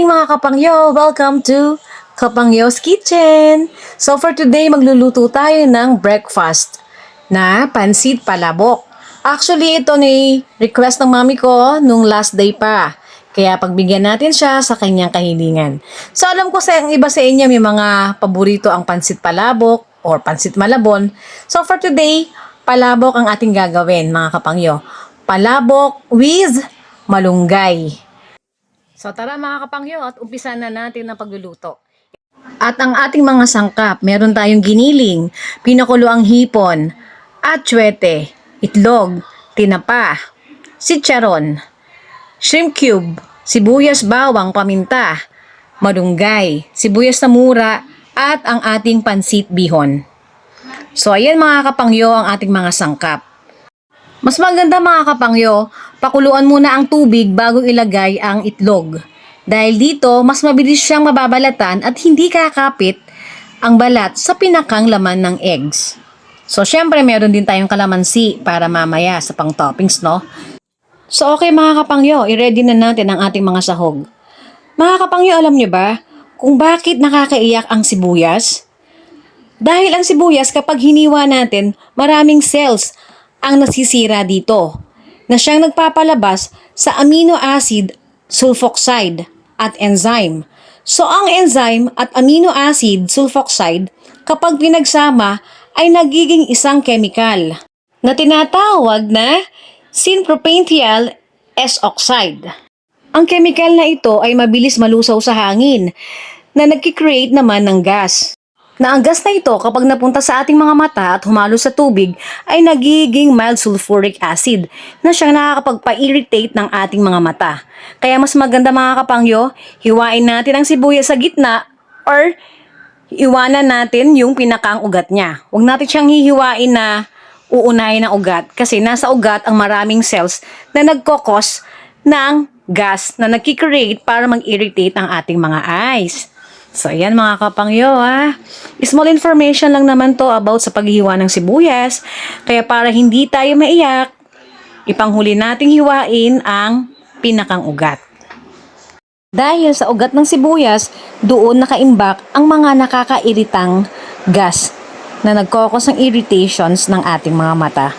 morning mga kapangyo! Welcome to Kapangyo's Kitchen! So for today, magluluto tayo ng breakfast na pansit palabok. Actually, ito ni request ng mami ko nung last day pa. Kaya pagbigyan natin siya sa kanyang kahilingan. So alam ko sa iba sa inyo may mga paborito ang pansit palabok or pansit malabon. So for today, palabok ang ating gagawin mga kapangyo. Palabok with malunggay. So tara mga kapangyo at umpisa na natin ang pagluluto. At ang ating mga sangkap, meron tayong giniling, pinakuloang hipon, atsuete, itlog, tinapa, chicharon, shrimp cube, sibuyas bawang paminta, malunggay, sibuyas na mura, at ang ating pansit bihon. So ayan mga kapangyo ang ating mga sangkap. Mas maganda mga kapangyo, pakuluan muna ang tubig bago ilagay ang itlog. Dahil dito, mas mabilis siyang mababalatan at hindi kakapit ang balat sa pinakang laman ng eggs. So, syempre, meron din tayong kalamansi para mamaya sa pang-toppings, no? So, okay mga kapangyo, i-ready na natin ang ating mga sahog. Mga kapangyo, alam nyo ba kung bakit nakakaiyak ang sibuyas? Dahil ang sibuyas, kapag hiniwa natin, maraming cells ang nasisira dito na siyang nagpapalabas sa amino acid sulfoxide at enzyme. So ang enzyme at amino acid sulfoxide kapag pinagsama ay nagiging isang chemical na tinatawag na synpropanethial S-oxide. Ang chemical na ito ay mabilis malusaw sa hangin na nagki-create naman ng gas. Na ang gas na ito kapag napunta sa ating mga mata at humalo sa tubig ay nagiging mild sulfuric acid na siyang nakakapagpa-irritate ng ating mga mata. Kaya mas maganda mga kapangyo, hiwain natin ang sibuyas sa gitna or iwanan natin yung pinakang ugat niya. Huwag natin siyang hihiwain na uunahin ng ugat kasi nasa ugat ang maraming cells na nagkokos ng gas na nagki-create para mag-irritate ang ating mga eyes. So, ayan mga kapangyo Small information lang naman to about sa paghihiwa ng sibuyas. Kaya para hindi tayo maiyak, ipanghuli nating hiwain ang pinakang ugat. Dahil sa ugat ng sibuyas, doon nakaimbak ang mga nakakairitang gas na nagkokos ng irritations ng ating mga mata.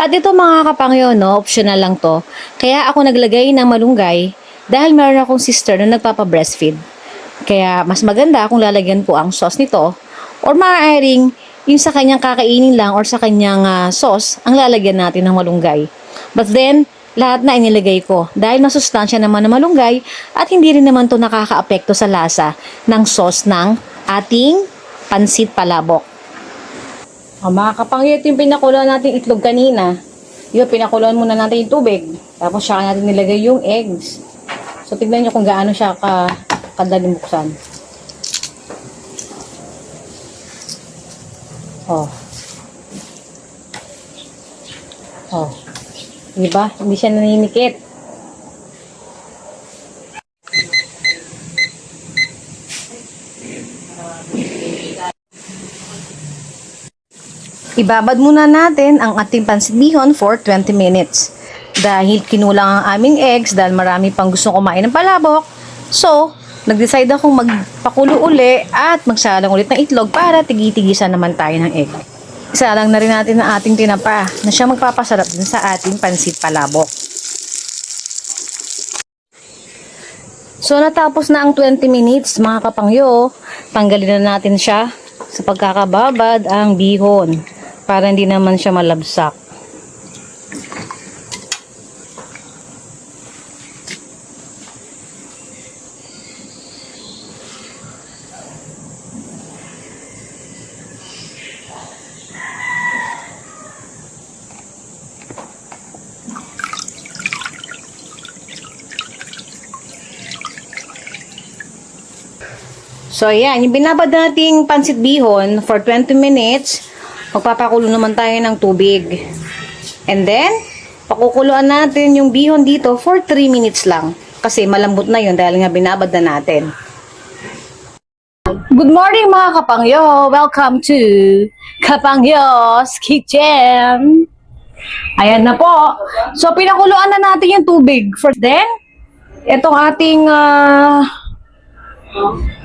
At ito mga kapangyo, optional lang to. Kaya ako naglagay ng malunggay dahil meron akong sister na nagpapa-breastfeed. Kaya mas maganda kung lalagyan ko ang sauce nito or maaaring yung sa kanyang kakainin lang or sa kanyang sauce ang lalagyan natin ng malunggay. But then, lahat na inilagay ko dahil masustansya naman ng malunggay at hindi rin naman to nakakaapekto sa lasa ng sauce ng ating pansit palabok. Mga kapangyo, ito yung pinakuloan natin itlog kanina. Yung pinakuloan muna natin yung tubig. Tapos siya natin nilagay yung eggs. So, tignan nyo kung gaano siya kadaling buksan. Diba? Hindi siya nanimikit. Ibabad muna natin ang ating pansit bihon for 20 minutes. Dahil kinulang ang aming eggs, dahil marami pang gusto kumain ng palabok. So, nag-decide akong magpakulo uli at magsalang ulit ng itlog para tigi-tigisan naman tayo ng egg. Isalang na rin natin ang ating tinapa na siya magpapasarap din sa ating pansit palabok. So natapos na ang 20 minutes mga kapangyo, tanggalin na natin siya sa pagkakababad ang bihon para hindi naman siya malabsak. So, ayan. Yung binabad nating pansit bihon for 20 minutes, magpapakulo naman tayo ng tubig. And then, pakukuluan natin yung bihon dito for 3 minutes lang. Kasi malambot na yun dahil nga binabad na natin. Good morning mga kapangyo! Welcome to Kapangyo's Kitchen! Ayan na po. So, pinakuluan na natin yung tubig. First then, Itong ating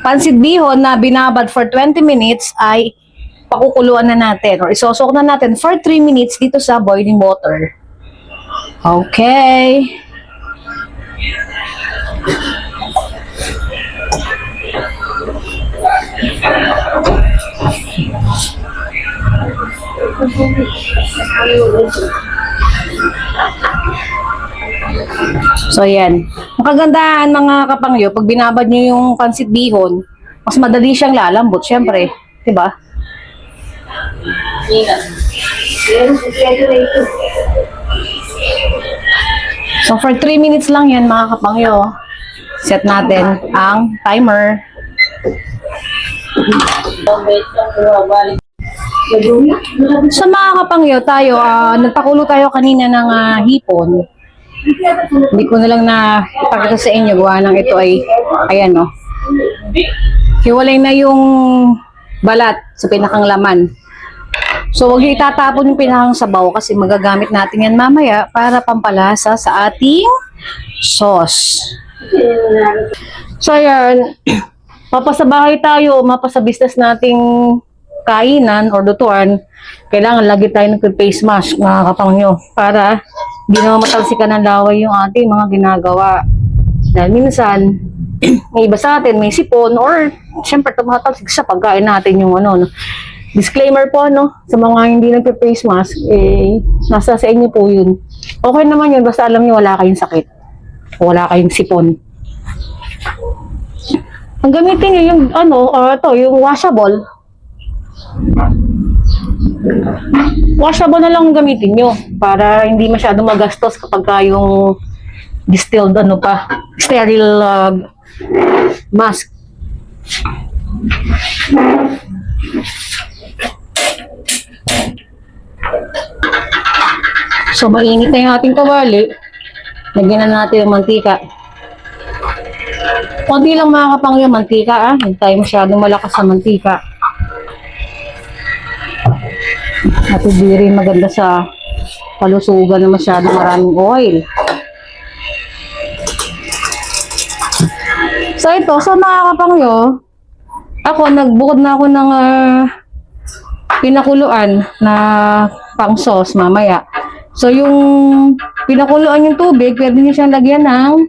pansit bihon na binabad for 20 minutes ay pakukuluan na natin or isosok na natin for 3 minutes dito sa boiling water. Okay. So, yan. Ang kagandahan mga kapangyo, pag binabad nyo yung pansit bihon, mas madali siyang lalambot, syempre. Diba? So, for 3 minutes lang yan mga kapangyo. Set natin ang timer. Sa mga kapangyo, tayo, nagpakulo tayo kanina ng hipon. Hindi ko na lang na ipakita sa inyo gawa ng ito ay, ayan o. Hiwalay na yung balat sa pinakang laman. So, huwag yung itatapon yung pinakang sabaw kasi magagamit natin yan mamaya para pampalasa sa ating sauce. So, ayan. Mapasabahay tayo, mapasa business nating kainan or lutuan, kailangan lagi tayo nag-face mask mga kapangyo para hindi naman matalsikan ng laway yung ating mga ginagawa. Dahil minsan, may iba sa atin, may sipon or syempre tumatalsik sa pagkain natin yung ano. Disclaimer po, no, sa mga hindi nag-face mask, nasa sa inyo po yun. Okay naman yun, basta alam nyo wala kayong sakit. Wala kayong sipon. Ang gamitin nyo yung, yung washable. Washable na lang gamitin nyo para hindi masyadong magastos kapag yung distilled, sterile mask. So, mainit na yung ating kawali. Lagyan na natin yung mantika. Konti lang mga kapangyo mantika, hindi tayo masyadong malakas sa mantika. At hindi rin maganda sa palusugan na masyadong maraming oil. So ito, sa mga kapangyo, nagbukod na ako ng pinakuluan na pang sauce mamaya. So yung pinakuluan yung tubig, pwede nyo siyang lagyan ng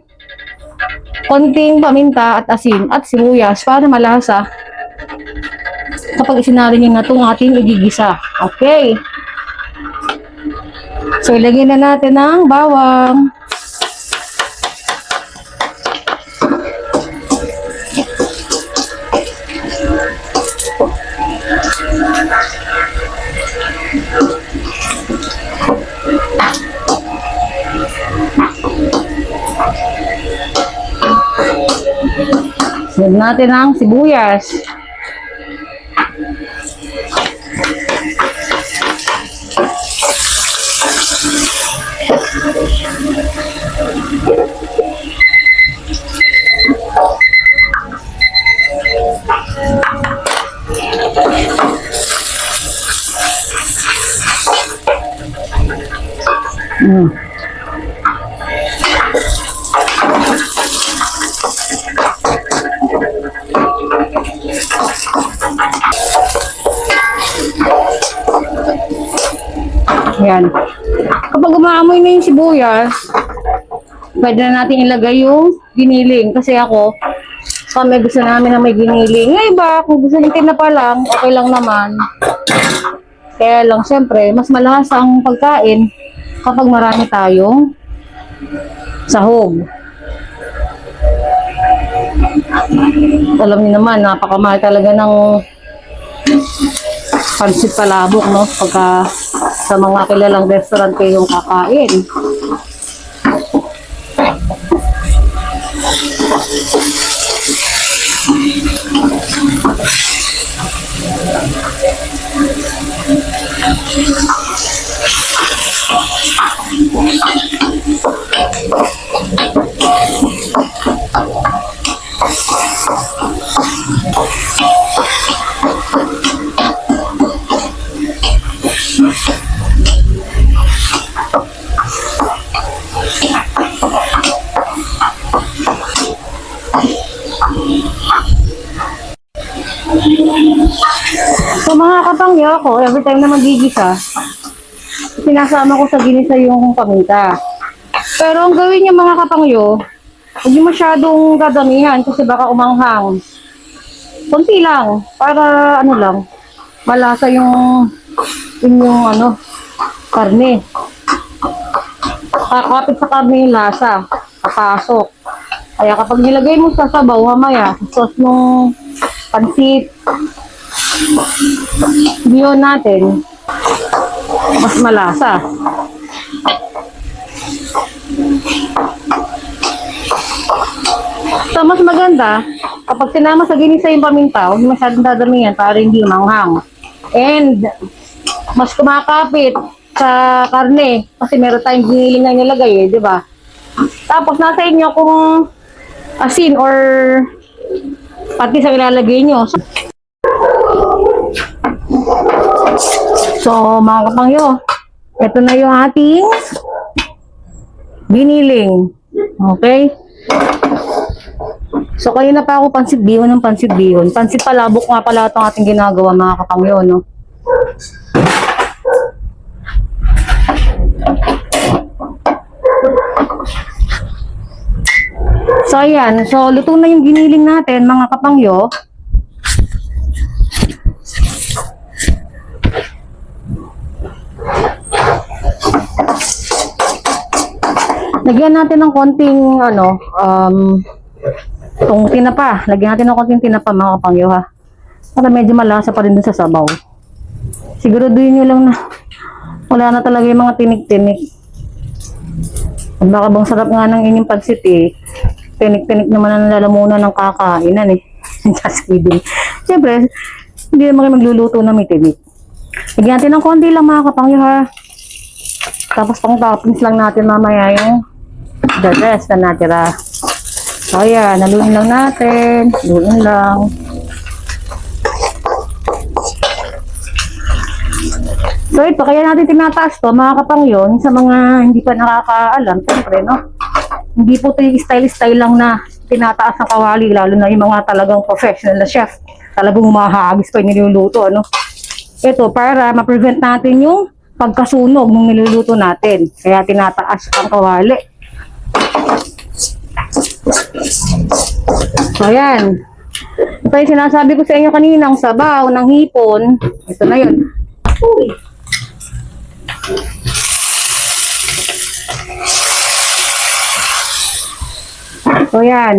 konting paminta at asin at sibuyas para malasa kapag isinali nyo na itong ating igigisa. Okay. So, ilagay na natin ang bawang. Sunod natin ang sibuyas. Yan. Kapag umaamoy na yung sibuyas, pwede na natin ilagay yung giniling. Kasi ako, kami gusto namin na may giniling. Ngay ba, kung gusto natin na pa lang, okay lang naman. Kaya lang, syempre, mas malasa ang pagkain kapag marami tayong sahog. Alam niyo naman, napakamahal talaga ng pansit palabok, no? Pagka sa mga kilalang restaurant kayong kakain. So mga kapangyo ako, every time na magigisa, sinasama ko sa ginisa yung paminta. Pero ang gawin niyo mga kapangyo, huwag niyo masyadong dadamihan kasi baka umanghang. Kunti lang, para ano lang, malasa yung inyong karne. Kakapit sa karne yung lasa, papasok. Kaya kapag nilagay mo sa sabaw, mamaya, sa sauce ng pansit, biyon natin, mas malasa. So, mas maganda, kapag sinama sa ginisa yung paminta, huwag masyadong dadamihan para hindi manghang. And, mas kumakapit sa karne, kasi meron tayong giniling na nilagay di ba? Tapos, nasa inyo kung asin or pati sa ilalagay nyo. So, mga kapangyo, ito na yung ating giniling. Okay? So, kayo na pa ako pansit bihon ng pansit bihon. Pansit palabok nga pala itong ating ginagawa mga kapangyo, no? So, ayan. So, luto na yung giniling natin, mga kapangyo. Lagyan natin ng konting, itong tinapa. Lagyan natin ng konting tinapa, mga kapangyo, ha? Para medyo malasa pa rin dun sa sabaw. Siguraduhin nyo lang na wala na talaga yung mga tinik-tinik. At baka bang sarap nga ng inyong pansit, tinik-tinik naman ang lalamunan ng kakainan, Just kidding. Siyempre, hindi naman kayo magluluto na may tinik. Lagyan natin ng konti lang, mga kapangyo, ha? Tapos pang toppings lang natin mamaya yung the rest na natira. So, ayan, naluin lang natin. Luin lang. So, ito, kaya natin tinataas to, mga kapangyon, sa mga hindi pa nakakaalam, siyempre, no? Hindi po ito yung style-style lang na tinataas ng kawali, lalo na yung mga talagang professional na chef. Talagang humahagis pa yung niluluto, ano? Ito, para ma-prevent natin yung pagkasunog ng niluluto natin. Kaya tinataas ang kawali. So, ayan. Ito yung sinasabi ko sa inyo kanina, ang sabaw ng hipon. Ito na yun. Uy. So, ayan.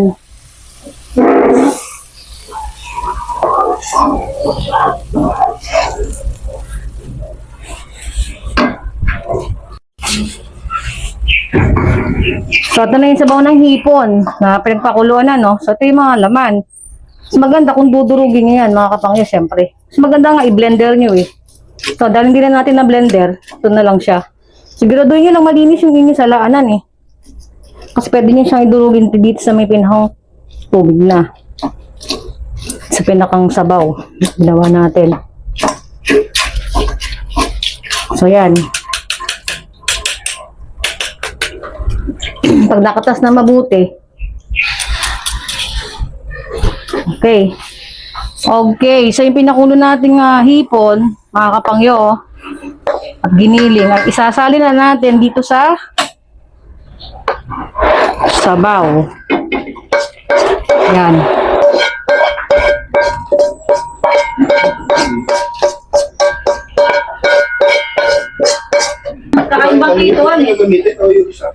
So, ito na yung sabaw ng hipon na pinagpakuluan na, no? So, ito yung mga laman. Mas maganda kung dudurugin nyo yan, mga kapangyo, syempre. Mas maganda nga i-blender nyo, So, dahil hindi na natin na blender, ito na lang siya. Siguraduhin nyo lang malinis yung inyo sa laanan, Kasi pwede nyo siyang idurugin dito sa may pinakang tubig na. Sa pinakang sabaw. Ginawa natin. So, yan. Pag nakatas na mabuti. Okay. Okay. So, yung pinakulo nating hipon, mga kapangyo, at giniling, at isasali na natin dito sa sabaw. Yan. Kakaibang ito, gamitin o yung isa?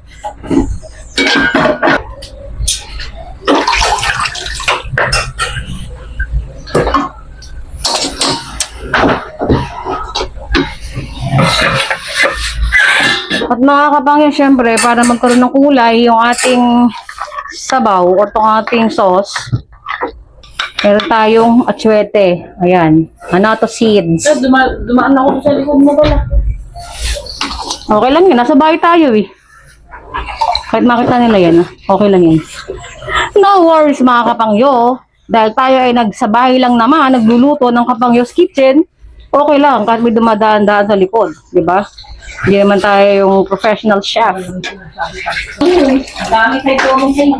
At mga kapangyo, syempre, para magkaroon ng kulay yung ating sabaw o itong ating sauce, meron tayong atsuete. Ayan. Anato seeds. Dumaan ako sa likod mo pala. Okay lang yun. Nasa bahay tayo, Kahit makita nila yan, okay lang yan. No worries, mga kapangyo. Dahil tayo ay nagsabay lang naman, nagluluto ng Kapangyo's Kitchen, okay lang, kahit may dumadaan-daan sa likod. Diba? Hindi naman tayo yung professional chef. Dami kayo tulong sa'yo.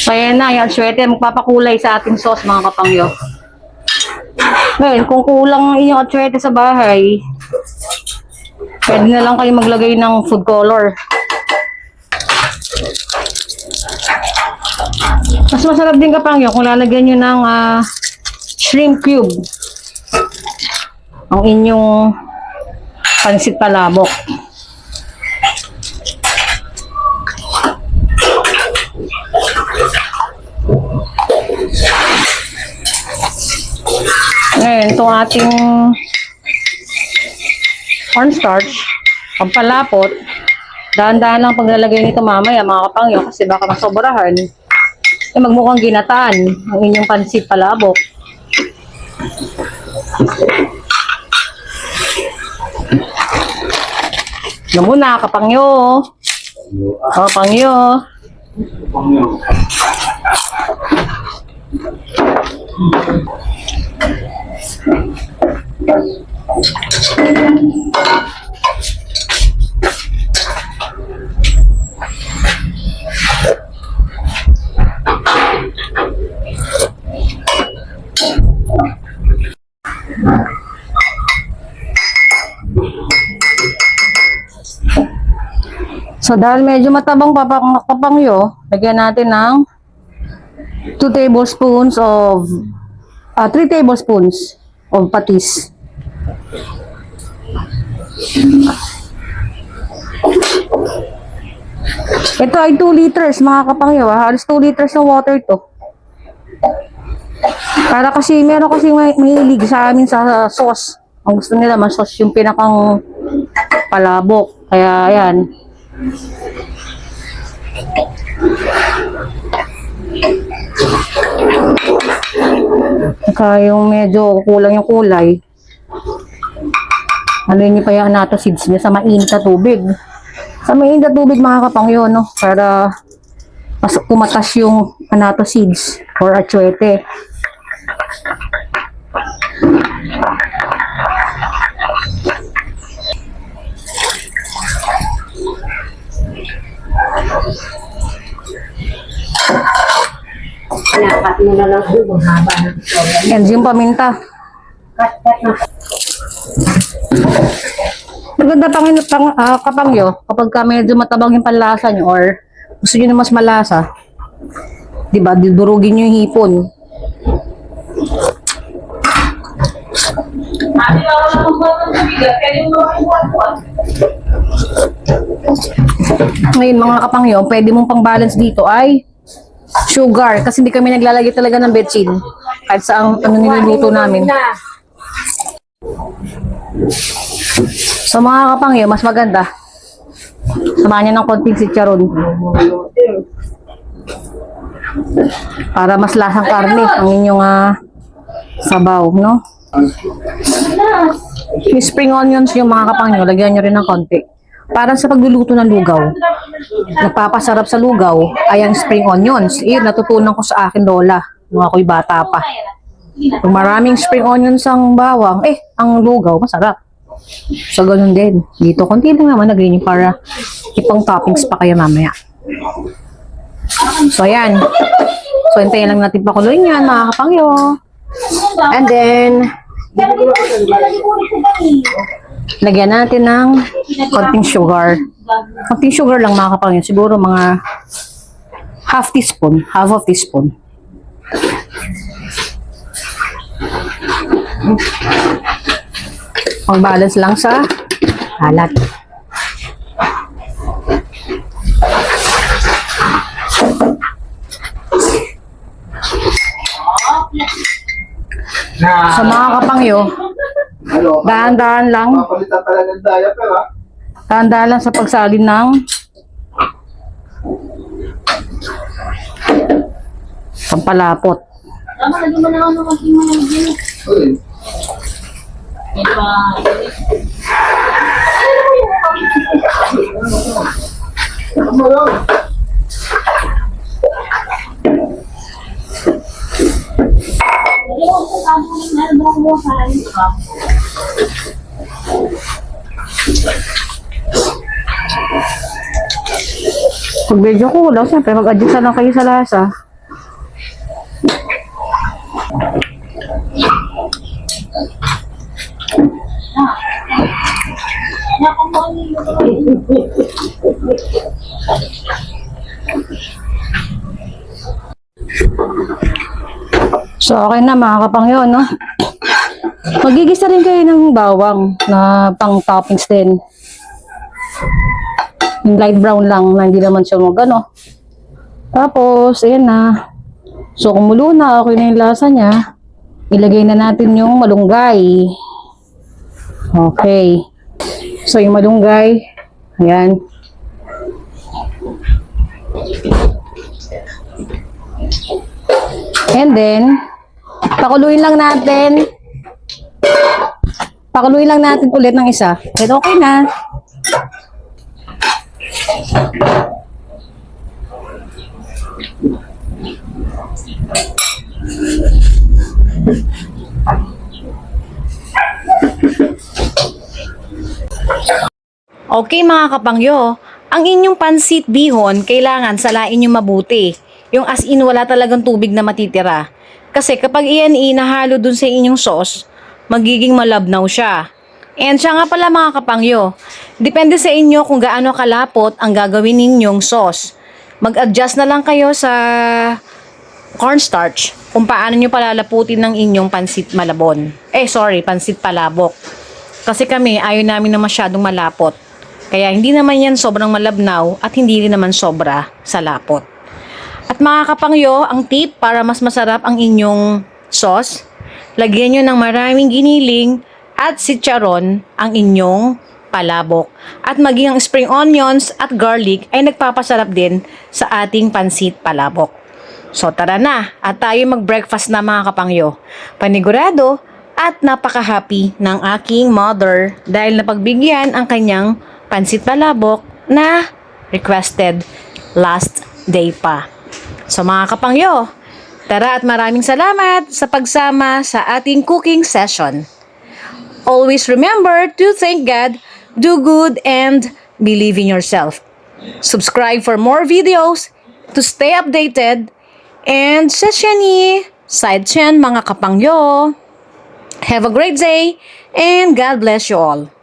So, ayan na, yung atswete, magpapakulay sa ating sauce, mga kapangyo. Ngayon, kung kulang ang inyong atswete sa bahay, pwede na lang kayo maglagay ng food color. Mas masarap din kapangyo kung lalagyan nyo ng shrimp cube ang inyong pansit palabok. Ngayon, itong ating cornstarch, pampalapot, dahan-dahan lang paglalagay nito mamaya mga kapangyo kasi baka masobrahan. Eh, magmukhang ginataan ang inyong pansit palabok. Yan muna, kapangyo. Kapangyo. So, dahil medyo matabang papangyo, lagyan natin ng 2 tablespoons of 3 tablespoons of patis. Ito ay 2 liters mga kapangyo. Halos 2 liters ng water to. Para kasi, meron kasi mahilig sa amin sa sauce. Ang gusto nila, mas-sauce yung pinakang palabok. Kaya, ayan. Kaya yung medyo kulang yung kulay. Ano yun pa yung anato seeds niya sa mainit na tubig. Sa mainit na tubig mga kapangyo, no? Para mas kumatas yung anato seeds or atswete. Panapat mo na lang kung haba ng sobrang. Yan yung paminta. Cut na. Maganda kapangyo, kapag ka medyo matabang yung panlasa nyo or gusto nyo na mas malasa, diba, didurugin nyo yung hipon. Ngayon mga kapangyo, pwede mong pang-balance dito ay sugar, kasi hindi kami naglalagay talaga ng betchin kahit sa ano niluluto namin. So mga kapangyo, mas maganda samahan nyo ng konting chicharon para mas lasang karne ang inyong sabaw, no? Yung spring onions yung mga kapangyo, lagyan nyo rin ng konti. Para sa pagluluto ng lugaw, nagpapasarap sa lugaw ay ang spring onions. Iyon, natutunan ko sa akin lola nung ako'y bata pa. Kung maraming spring onions ang bawang, ang lugaw, masarap. So, ganun din. Dito, konti lang naman na ganyan para ipang toppings pa kayo mamaya. So, ayan. So, hintayin lang natin pakuloyin yan, mga kapangyo. And then, lagyan natin ng konting sugar. Konting sugar lang mga kapangyo. Siguro mga half of teaspoon. Pang-balance lang sa halat. Sa mga kapangyo, dahan-dahan lang. Papalitan pala ng diaper, ha? Dahan-dahan lang sa pagsalin ng pampalapot. Tama, lagi mo na ako ng aking mga gino. Uy, ano mo yun? Pag medyo kulang, siyempre mag-adjust na lang kayo sa lasa. So, okay na mga kapangyo, no? Magigisa rin kayo ng bawang na pang toppings din. Yung light brown lang na hindi naman siya ano. Tapos, ayan na. So, kumulo na, okay na yung lasa niya. Ilagay na natin yung malunggay. Okay. So, yung malunggay, ayan. And then, pakuluin lang natin. Pakuluin lang natin ulit ng isa. Pero okay na. Okay mga kapangyo, ang inyong pansit bihon kailangan salain nyo mabuti. Yung as in wala talagang tubig na matitira. Kasi kapag iyan inahalo dun sa inyong sauce, magiging malabnaw siya. And siya nga pala mga kapangyo, depende sa inyo kung gaano kalapot ang gagawin ninyong sauce. Mag-adjust na lang kayo sa cornstarch kung paano nyo palalaputin ng inyong pansit malabon. Pansit palabok. Kasi kami, ayaw namin na masyadong malapot. Kaya hindi naman yan sobrang malabnaw at hindi rin naman sobra sa lapot. At mga kapangyo, ang tip para mas masarap ang inyong sauce, lagyan nyo ng maraming giniling at sitcharon ang inyong palabok. At maging ang spring onions at garlic ay nagpapasarap din sa ating pansit palabok. So tara na, at tayo mag-breakfast na mga kapangyo. Panigurado at napaka-happy ng aking mother dahil napagbigyan ang kanyang pansit palabok na requested last day pa. So mga kapangyo, tara at maraming salamat sa pagsama sa ating cooking session. Always remember to thank God, do good, and believe in yourself. Subscribe for more videos to stay updated. And Seshani, Side Chen mga kapangyo. Have a great day and God bless you all.